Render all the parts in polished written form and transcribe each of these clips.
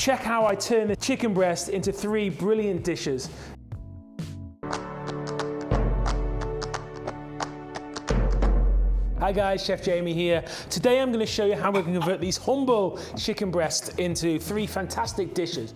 Check how I turn the chicken breast into 3 brilliant dishes. Hi guys, Chef Jamie here. Today I'm going to show you how we can convert these humble chicken breasts into 3 fantastic dishes.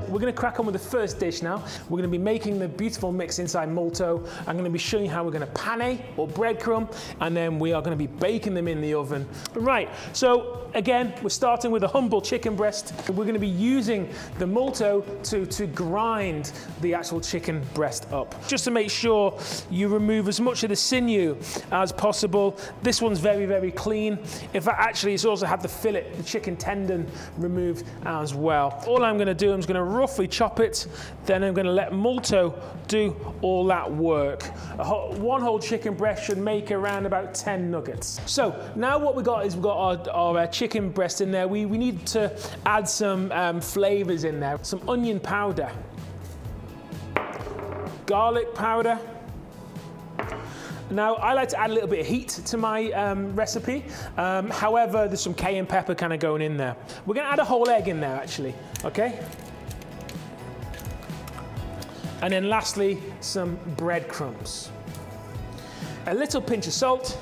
We're going to crack on with the first dish now. We're going to be making the beautiful mix inside Multo. I'm going to be showing you how we're going to pane or breadcrumb, and then we are going to be baking them in the oven. Right, so again, we're starting with a humble chicken breast. We're going to be using the Multo to grind the actual chicken breast up. Just to make sure you remove as much of the sinew as possible. This one's very, very clean. In fact, actually, it's also had the fillet, the chicken tendon removed as well. All I'm going to do, I'm just going to roughly chop it, then I'm going to let Multo do all that work. One whole chicken breast should make around about 10 nuggets. So now what we got is we've got our chicken breast in there. We need to add some flavors in there. Some onion powder, garlic powder. Now, I like to add a little bit of heat to my recipe. However, there's some cayenne pepper kind of going in there. We're going to add a whole egg in there, actually, okay? And then lastly, some breadcrumbs. A little pinch of salt,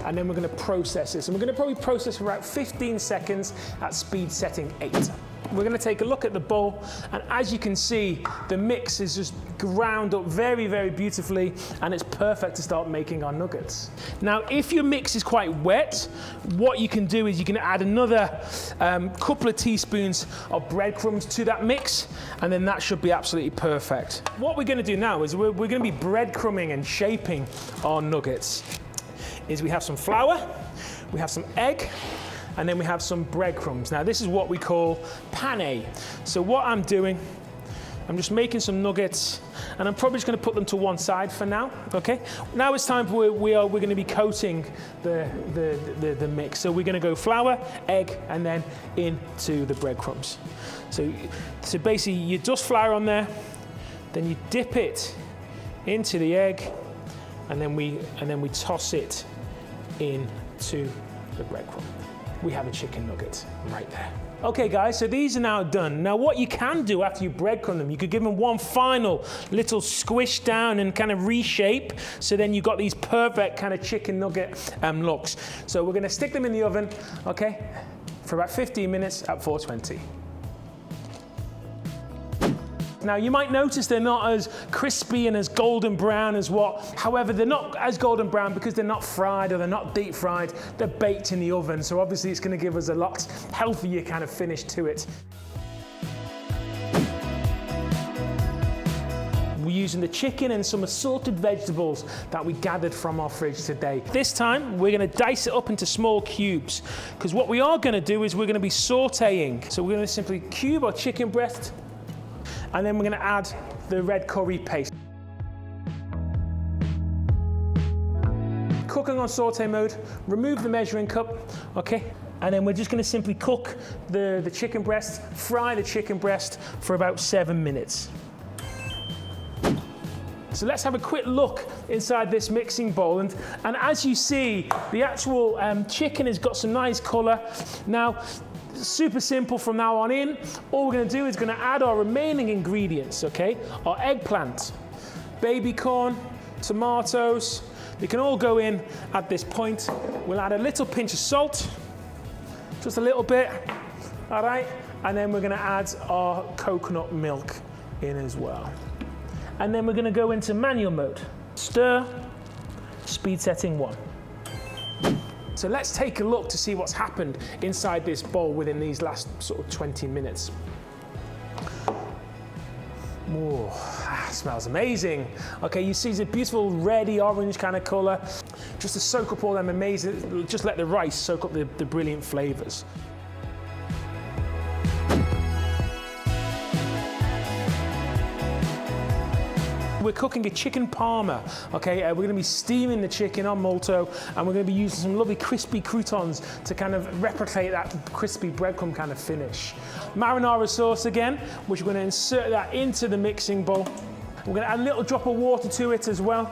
and then we're going to process this. And we're going to probably process for about 15 seconds at speed setting 8. We're going to take a look at the bowl, and as you can see, the mix is just ground up very, very beautifully, and it's perfect to start making our nuggets. Now, if your mix is quite wet, what you can do is you can add another couple of teaspoons of breadcrumbs to that mix, and then that should be absolutely perfect. What we're going to do now is we're going to be breadcrumbing and shaping our nuggets. We have some flour, we have some egg, and then we have some breadcrumbs. Now this is what we call pane. So what I'm doing, I'm just making some nuggets, and I'm probably just going to put them to one side for now, okay? Now it's time for we're going to be coating the mix. So we're going to go flour, egg, and then into the breadcrumbs. So basically you dust flour on there, then you dip it into the egg, and then we toss it into the breadcrumb. We have a chicken nugget right there. Okay guys, so these are now done. Now what you can do after you breadcrumb them, you could give them one final little squish down and kind of reshape, so then you've got these perfect kind of chicken nugget looks. So we're gonna stick them in the oven, okay, for about 15 minutes at 420. Now you might notice they're not as crispy and as golden brown as however, they're not as golden brown because they're not fried or they're not deep fried, they're baked in the oven. So obviously it's going to give us a lot healthier kind of finish to it. We're using the chicken and some assorted vegetables that we gathered from our fridge today. This time we're going to dice it up into small cubes, because what we are going to do is we're going to be sautéing. So we're going to simply cube our chicken breast, and then we're going to add the red curry paste. Cooking on saute mode, remove the measuring cup, okay? And then we're just going to simply cook the chicken breast, fry the chicken breast for about 7 minutes. So let's have a quick look inside this mixing bowl. And as you see, the actual chicken has got some nice colour. Now, super simple from now on in. All we're going to do is going to add our remaining ingredients, okay? Our eggplant, baby corn, tomatoes. They can all go in at this point. We'll add a little pinch of salt, just a little bit, all right? And then we're going to add our coconut milk in as well. And then we're going to go into manual mode. Stir, speed setting 1. So let's take a look to see what's happened inside this bowl within these last sort of 20 minutes. Oh, smells amazing. Okay, you see the beautiful reddy orange kind of color. Just to soak up all them amazing, just let the rice soak up the brilliant flavors. We're cooking a chicken parma, okay? We're going to be steaming the chicken on Multo, and we're going to be using some lovely crispy croutons to kind of replicate that crispy breadcrumb kind of finish. Marinara sauce again, which we're going to insert that into the mixing bowl. We're going to add a little drop of water to it as well.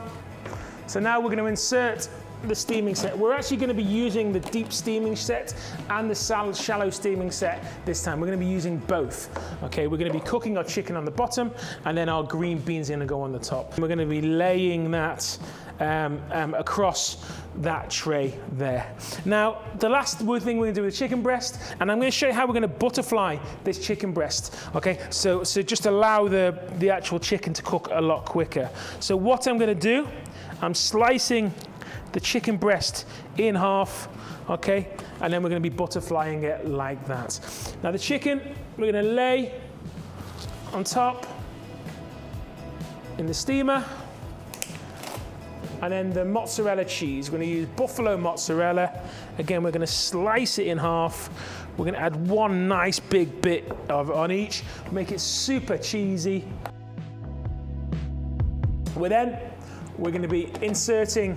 So now we're going to insert the steaming set. We're actually going to be using the deep steaming set and the shallow steaming set this time. We're going to be using both. Okay, we're going to be cooking our chicken on the bottom, and then our green beans are going to go on the top. And we're going to be laying that across that tray there. Now, the last thing we're going to do with the chicken breast, and I'm going to show you how we're going to butterfly this chicken breast. Okay, so just allow the actual chicken to cook a lot quicker. So what I'm going to do, I'm slicing the chicken breast in half, okay, and then we're going to be butterflying it like that. Now the chicken, we're going to lay on top in the steamer, and then the mozzarella cheese, we're going to use buffalo mozzarella. Again, we're going to slice it in half. We're going to add one nice big bit of on each, make it super cheesy. We're going to be inserting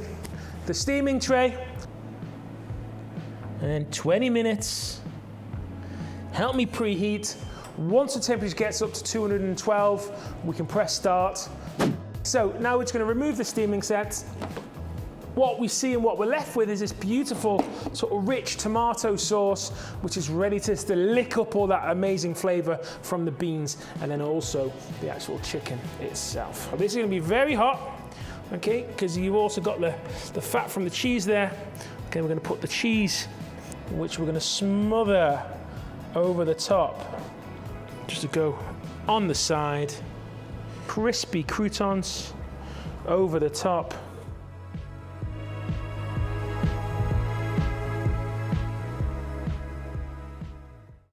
the steaming tray, and 20 minutes. Help me preheat. Once the temperature gets up to 212, we can press start. So now we're just going to remove the steaming set. What we see and what we're left with is this beautiful sort of rich tomato sauce, which is ready to lick up all that amazing flavor from the beans, and then also the actual chicken itself. This is going to be very hot, okay, because you've also got the fat from the cheese there. Okay, we're going to put the cheese, which we're going to smother over the top, just to go on the side. Crispy croutons over the top.